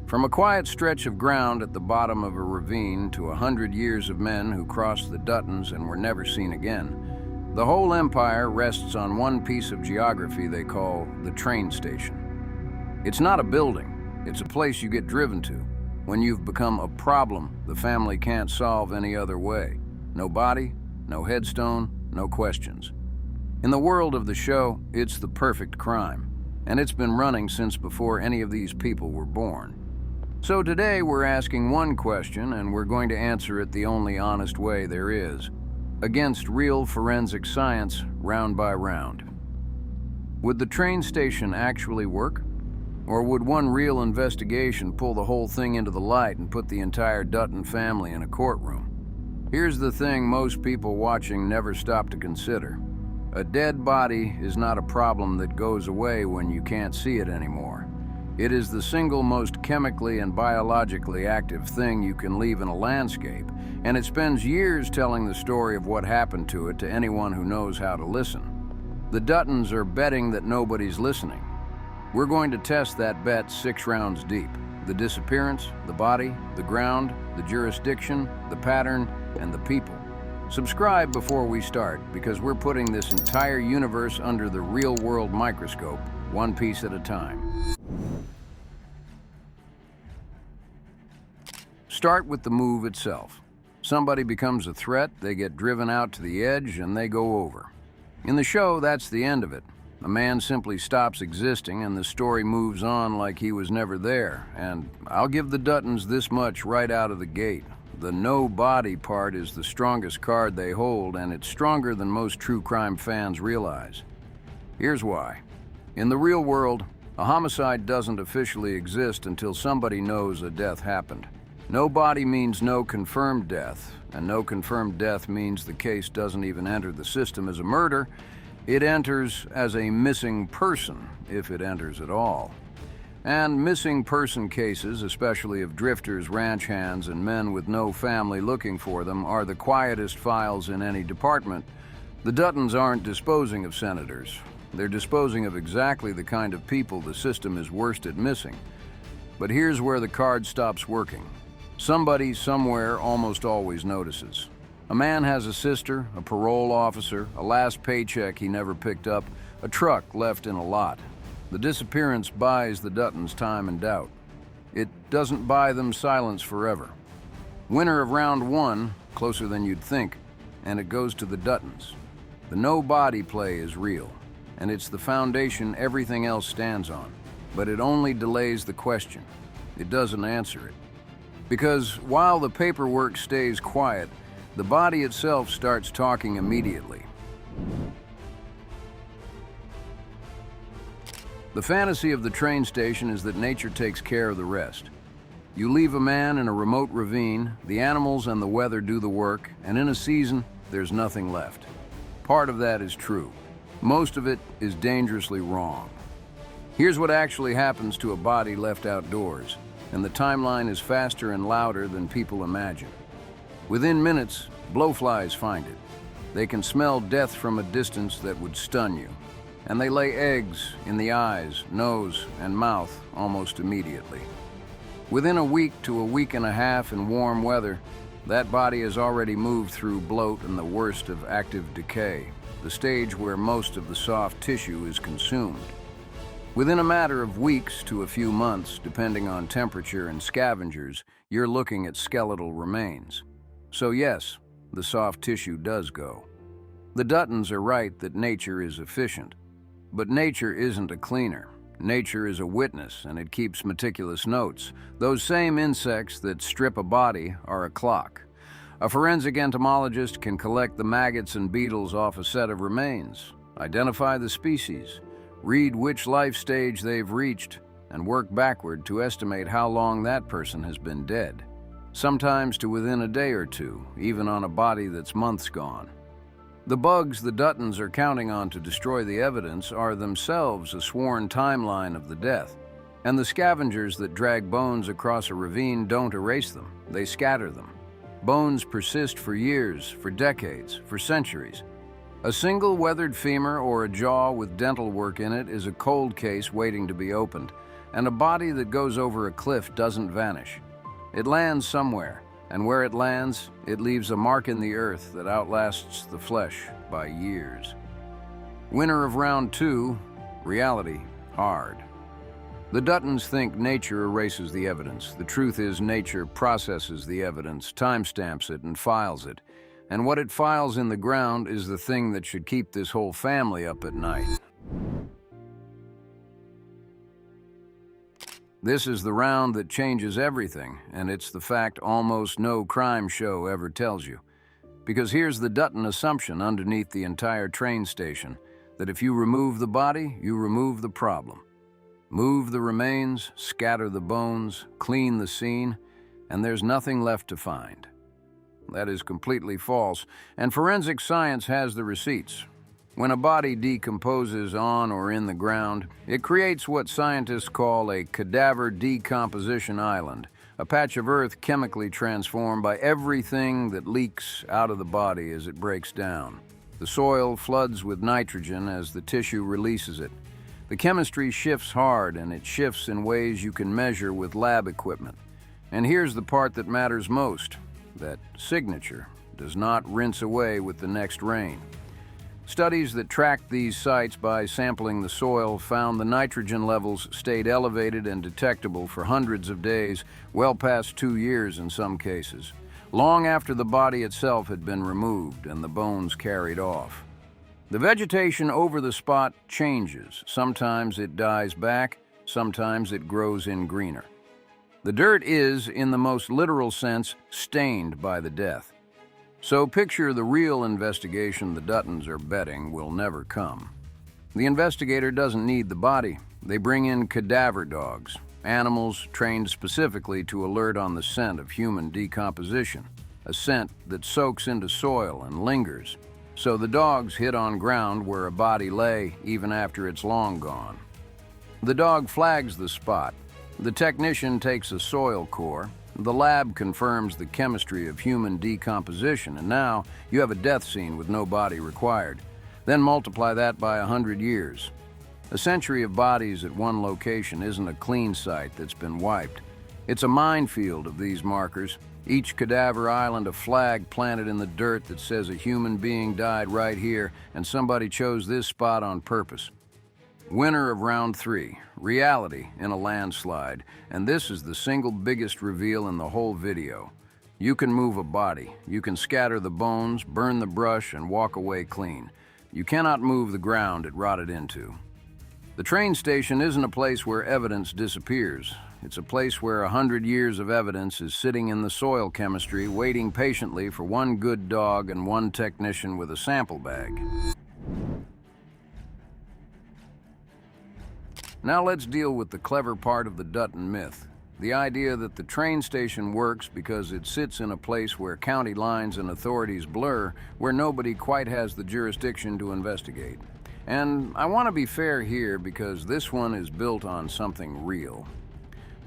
From a quiet stretch of ground at the bottom of a ravine to 100 years of men who crossed the Duttons and were never seen again, the whole empire rests on one piece of geography they call the train station. It's not a building, it's a place you get driven to when you've become a problem the family can't solve any other way. No body, no headstone, no questions. In the world of the show, it's the perfect crime, and it's been running since before any of these people were born. So today we're asking one question, and we're going to answer it the only honest way there is, against real forensic science, round by round. Would the train station actually work? Or would one real investigation pull the whole thing into the light and put the entire Dutton family in a courtroom? Here's the thing most people watching never stop to consider. A dead body is not a problem that goes away when you can't see it anymore. It is the single most chemically and biologically active thing you can leave in a landscape, and it spends years telling the story of what happened to it to anyone who knows how to listen. The Duttons are betting that nobody's listening. We're going to test that bet 6 rounds deep. The disappearance, the body, the ground, the jurisdiction, the pattern, and the people. Subscribe before we start, because we're putting this entire universe under the real-world microscope, one piece at a time. Start with the move itself. Somebody becomes a threat, they get driven out to the edge, and they go over. In the show, that's the end of it. A man simply stops existing, and the story moves on like he was never there. And I'll give the Duttons this much right out of the gate. The no body part is the strongest card they hold, and it's stronger than most true crime fans realize. Here's why. In the real world, a homicide doesn't officially exist until somebody knows a death happened. No body means no confirmed death, and no confirmed death means the case doesn't even enter the system as a murder. It enters as a missing person, if it enters at all. And missing person cases, especially of drifters, ranch hands, and men with no family looking for them, are the quietest files in any department. The Duttons aren't disposing of senators. They're disposing of exactly the kind of people the system is worst at missing. But here's where the card stops working. Somebody, somewhere, almost always notices. A man has a sister, a parole officer, a last paycheck he never picked up, a truck left in a lot. The disappearance buys the Duttons time and doubt. It doesn't buy them silence forever. Winner of round 1, closer than you'd think, and it goes to the Duttons. The no-body play is real, and it's the foundation everything else stands on. But it only delays the question. It doesn't answer it. Because while the paperwork stays quiet, the body itself starts talking immediately. The fantasy of the train station is that nature takes care of the rest. You leave a man in a remote ravine, the animals and the weather do the work, and in a season, there's nothing left. Part of that is true. Most of it is dangerously wrong. Here's what actually happens to a body left outdoors, and the timeline is faster and louder than people imagine. Within minutes, blowflies find it. They can smell death from a distance that would stun you. And they lay eggs in the eyes, nose, and mouth almost immediately. Within a week to a week and a half in warm weather, that body has already moved through bloat and the worst of active decay, the stage where most of the soft tissue is consumed. Within a matter of weeks to a few months, depending on temperature and scavengers, you're looking at skeletal remains. So yes, the soft tissue does go. The Duttons are right that nature is efficient. But nature isn't a cleaner. Nature is a witness, and it keeps meticulous notes. Those same insects that strip a body are a clock. A forensic entomologist can collect the maggots and beetles off a set of remains, identify the species, read which life stage they've reached, and work backward to estimate how long that person has been dead. Sometimes to within a day or two, even on a body that's months gone. The bugs the Duttons are counting on to destroy the evidence are themselves a sworn timeline of the death, and the scavengers that drag bones across a ravine don't erase them, they scatter them. Bones persist for years, for decades, for centuries. A single weathered femur or a jaw with dental work in it is a cold case waiting to be opened, And a body that goes over a cliff doesn't vanish. It lands somewhere, and where it lands, it leaves a mark in the earth that outlasts the flesh by years. Winner of round 2, reality, hard. The Duttons think nature erases the evidence. The truth is nature processes the evidence, timestamps it, and files it. And what it files in the ground is the thing that should keep this whole family up at night. This is the round that changes everything, and it's the fact almost no crime show ever tells you. Because here's the Dutton assumption underneath the entire train station, that if you remove the body, you remove the problem. Move the remains, scatter the bones, clean the scene, and there's nothing left to find. That is completely false, and forensic science has the receipts. When a body decomposes on or in the ground, it creates what scientists call a cadaver decomposition island, a patch of earth chemically transformed by everything that leaks out of the body as it breaks down. The soil floods with nitrogen as the tissue releases it. The chemistry shifts hard, and it shifts in ways you can measure with lab equipment. And here's the part that matters most. That signature does not rinse away with the next rain. Studies that tracked these sites by sampling the soil found the nitrogen levels stayed elevated and detectable for hundreds of days, well past 2 years in some cases, long after the body itself had been removed and the bones carried off. The vegetation over the spot changes. Sometimes it dies back, sometimes it grows in greener. The dirt is, in the most literal sense, stained by the death. So picture the real investigation the Duttons are betting will never come. The investigator doesn't need the body. They bring in cadaver dogs, animals trained specifically to alert on the scent of human decomposition, a scent that soaks into soil and lingers. So the dogs hit on ground where a body lay even after it's long gone. The dog flags the spot. The technician takes a soil core. The lab confirms the chemistry of human decomposition, and now you have a death scene with no body required. Then multiply that by 100 years. A century of bodies at one location isn't a clean site that's been wiped. It's a minefield of these markers, each cadaver island a flag planted in the dirt that says a human being died right here, and somebody chose this spot on purpose. Winner of round 3, reality in a landslide, and this is the single biggest reveal in the whole video. You can move a body, you can scatter the bones, burn the brush, and walk away clean. You cannot move the ground it rotted into. The train station isn't a place where evidence disappears. It's a place where 100 years of evidence is sitting in the soil chemistry, waiting patiently for one good dog and one technician with a sample bag. Now let's deal with the clever part of the Dutton myth. The idea that the train station works because it sits in a place where county lines and authorities blur, where nobody quite has the jurisdiction to investigate. And I want to be fair here because this one is built on something real.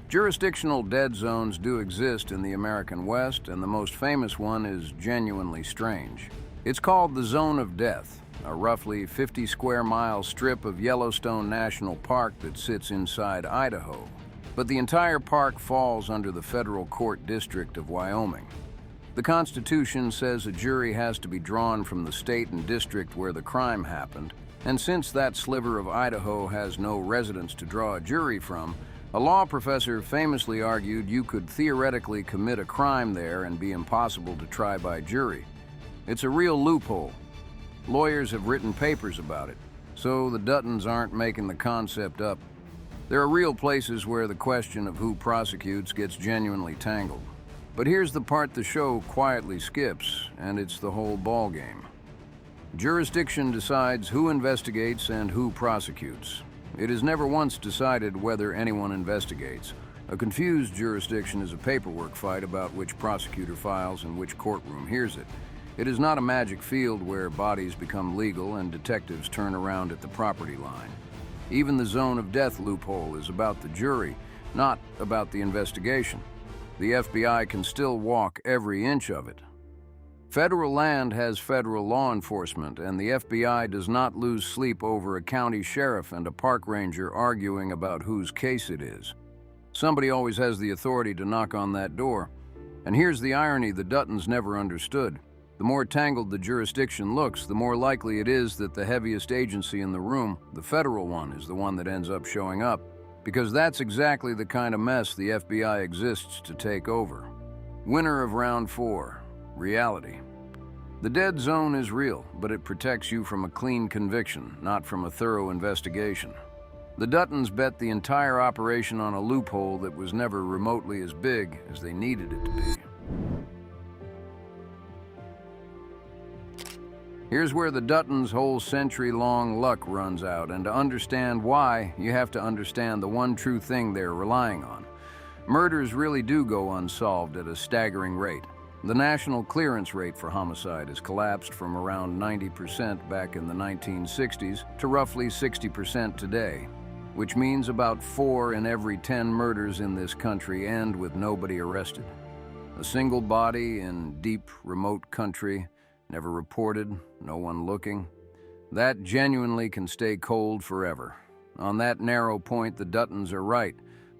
Jurisdictional dead zones do exist in the American West, and the most famous one is genuinely strange. It's called the Zone of Death, a roughly 50 square mile strip of Yellowstone National Park that sits inside Idaho. But the entire park falls under the Federal Court District of Wyoming. The Constitution says a jury has to be drawn from the state and district where the crime happened, and since that sliver of Idaho has no residents to draw a jury from, a law professor famously argued you could theoretically commit a crime there and be impossible to try by jury. It's a real loophole. Lawyers have written papers about it, so the Duttons aren't making the concept up. There are real places where the question of who prosecutes gets genuinely tangled. But here's the part the show quietly skips, and it's the whole ballgame. Jurisdiction decides who investigates and who prosecutes. It is never once decided whether anyone investigates. A confused jurisdiction is a paperwork fight about which prosecutor files and which courtroom hears it. It is not a magic field where bodies become legal and detectives turn around at the property line. Even the Zone of Death loophole is about the jury, not about the investigation. The FBI can still walk every inch of it. Federal land has federal law enforcement, and the FBI does not lose sleep over a county sheriff and a park ranger arguing about whose case it is. Somebody always has the authority to knock on that door. And here's the irony the Duttons never understood. The more tangled the jurisdiction looks, the more likely it is that the heaviest agency in the room, the federal one, is the one that ends up showing up, because that's exactly the kind of mess the FBI exists to take over. Winner of round 4. Reality. The dead zone is real, but it protects you from a clean conviction, not from a thorough investigation. The Duttons bet the entire operation on a loophole that was never remotely as big as they needed it to be. Here's where the Duttons' whole century-long luck runs out, and to understand why, you have to understand the one true thing they're relying on. Murders really do go unsolved at a staggering rate. The national clearance rate for homicide has collapsed from around 90% back in the 1960s to roughly 60% today, which means about 4 in every 10 murders in this country end with nobody arrested. A single body in deep, remote country, never reported, no one looking. That genuinely can stay cold forever. On that narrow point, the Duttons are right.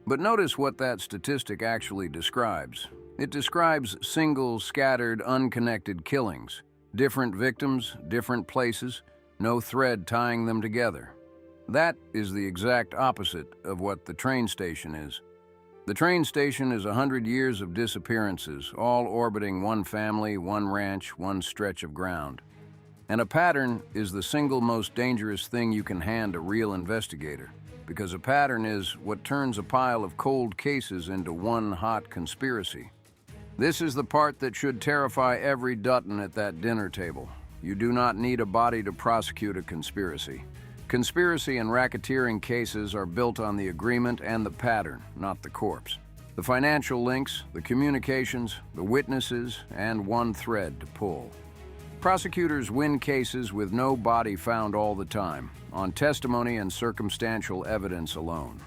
But notice what that statistic actually describes. It describes single, scattered, unconnected killings. Different victims, different places, no thread tying them together. That is the exact opposite of what the train station is. The train station is 100 years of disappearances, all orbiting one family, one ranch, one stretch of ground. And a pattern is the single most dangerous thing you can hand a real investigator, because a pattern is what turns a pile of cold cases into one hot conspiracy. This is the part that should terrify every Dutton at that dinner table. You do not need a body to prosecute a conspiracy. Conspiracy and racketeering cases are built on the agreement and the pattern, not the corpse. The financial links, the communications, the witnesses, and one thread to pull. Prosecutors win cases with no body found all the time, on testimony and circumstantial evidence alone.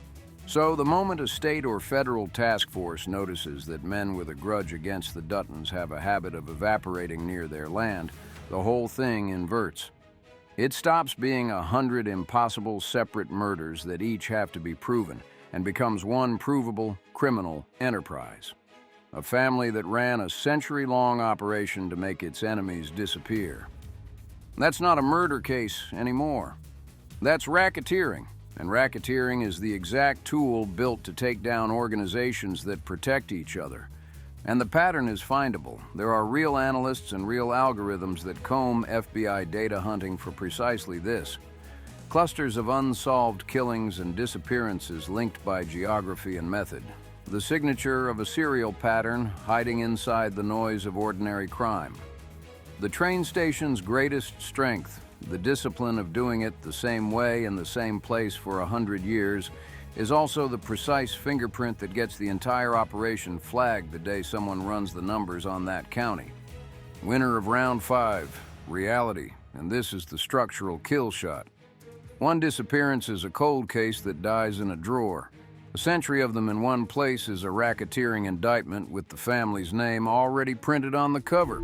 So the moment a state or federal task force notices that men with a grudge against the Duttons have a habit of evaporating near their land, the whole thing inverts. It stops being 100 impossible separate murders that each have to be proven and becomes one provable criminal enterprise. A family that ran a century-long operation to make its enemies disappear. That's not a murder case anymore. That's racketeering. And racketeering is the exact tool built to take down organizations that protect each other. And the pattern is findable. There are real analysts and real algorithms that comb FBI data hunting for precisely this. Clusters of unsolved killings and disappearances linked by geography and method. The signature of a serial pattern hiding inside the noise of ordinary crime. The train station's greatest strength, the discipline of doing it the same way in the same place for 100 years, is also the precise fingerprint that gets the entire operation flagged the day someone runs the numbers on that county. Winner of round 5, reality, and this is the structural kill shot. One disappearance is a cold case that dies in a drawer. A century of them in one place is a racketeering indictment with the family's name already printed on the cover.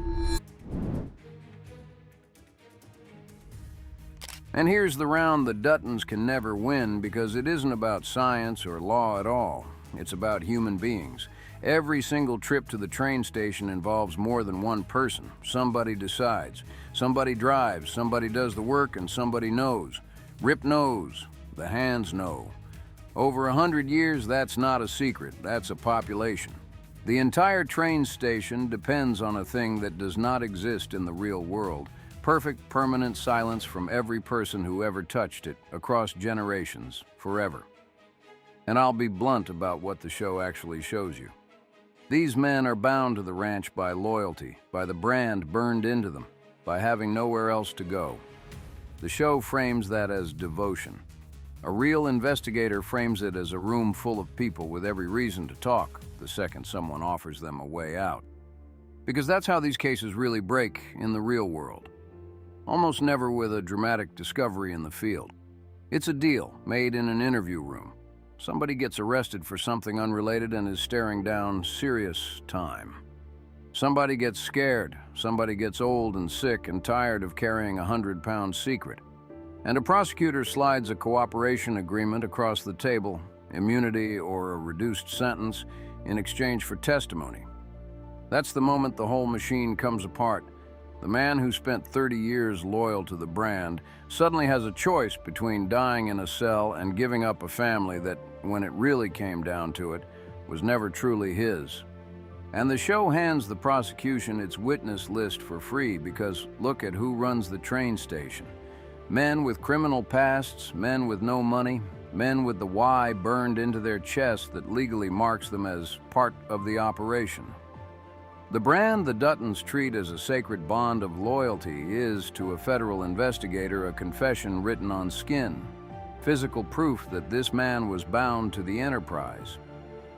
And here's the round the Duttons can never win because it isn't about science or law at all. It's about human beings. Every single trip to the train station involves more than one person. Somebody decides, somebody drives, somebody does the work, and somebody knows. Rip knows, the hands know. Over 100 years, that's not a secret, that's a population. The entire train station depends on a thing that does not exist in the real world. Perfect, permanent silence from every person who ever touched it, across generations, forever. And I'll be blunt about what the show actually shows you. These men are bound to the ranch by loyalty, by the brand burned into them, by having nowhere else to go. The show frames that as devotion. A real investigator frames it as a room full of people with every reason to talk the second someone offers them a way out. Because that's how these cases really break in the real world. Almost never with a dramatic discovery in the field. It's a deal made in an interview room. Somebody gets arrested for something unrelated and is staring down serious time. Somebody gets scared, somebody gets old and sick and tired of carrying a 100-pound secret. And a prosecutor slides a cooperation agreement across the table, immunity or a reduced sentence, in exchange for testimony. That's the moment the whole machine comes apart. The man who spent 30 years loyal to the brand suddenly has a choice between dying in a cell and giving up a family that, when it really came down to it, was never truly his. And the show hands the prosecution its witness list for free because look at who runs the train station. Men with criminal pasts, men with no money, men with the Y burned into their chest that legally marks them as part of the operation. The brand the Duttons treat as a sacred bond of loyalty is, to a federal investigator, a confession written on skin, physical proof that this man was bound to the enterprise.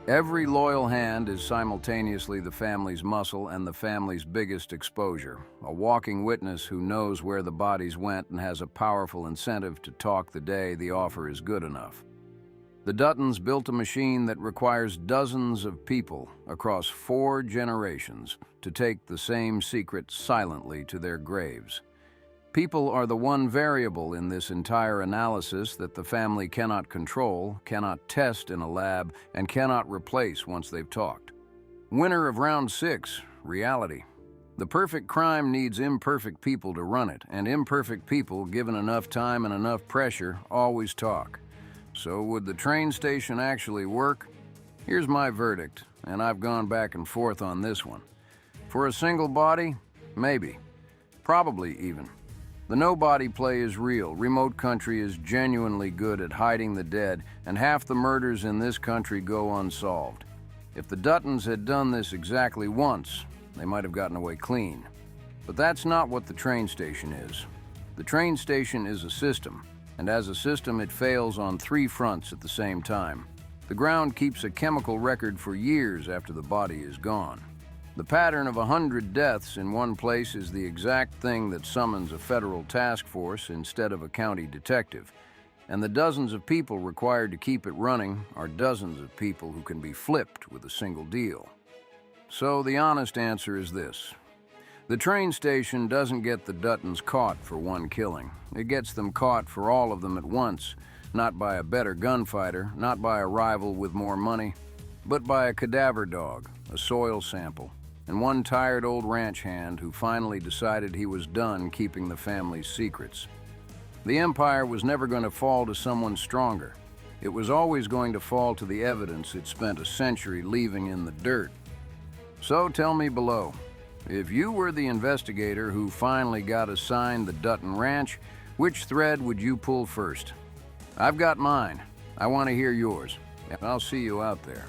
Every loyal hand is simultaneously the family's muscle and the family's biggest exposure, a walking witness who knows where the bodies went and has a powerful incentive to talk the day the offer is good enough. The Duttons built a machine that requires dozens of people across 4 generations to take the same secret silently to their graves. People are the one variable in this entire analysis that the family cannot control, cannot test in a lab, and cannot replace once they've talked. Winner of round 6, reality. The perfect crime needs imperfect people to run it, and imperfect people, given enough time and enough pressure, always talk. So would the train station actually work? Here's my verdict, and I've gone back and forth on this one. For a single body? Maybe. Probably even. The no-body play is real. Remote country is genuinely good at hiding the dead, and half the murders in this country go unsolved. If the Duttons had done this exactly once, they might have gotten away clean. But that's not what the train station is. The train station is a system. And as a system, it fails on 3 fronts at the same time. The ground keeps a chemical record for years after the body is gone. The pattern of 100 deaths in one place is the exact thing that summons a federal task force instead of a county detective. And the dozens of people required to keep it running are dozens of people who can be flipped with a single deal. So the honest answer is this. The train station doesn't get the Duttons caught for one killing. It gets them caught for all of them at once, not by a better gunfighter, not by a rival with more money, but by a cadaver dog, a soil sample, and one tired old ranch hand who finally decided he was done keeping the family's secrets. The empire was never going to fall to someone stronger. It was always going to fall to the evidence it spent a century leaving in the dirt. So tell me below, if you were the investigator who finally got assigned the Dutton Ranch, which thread would you pull first? I've got mine. I want to hear yours. I'll see you out there.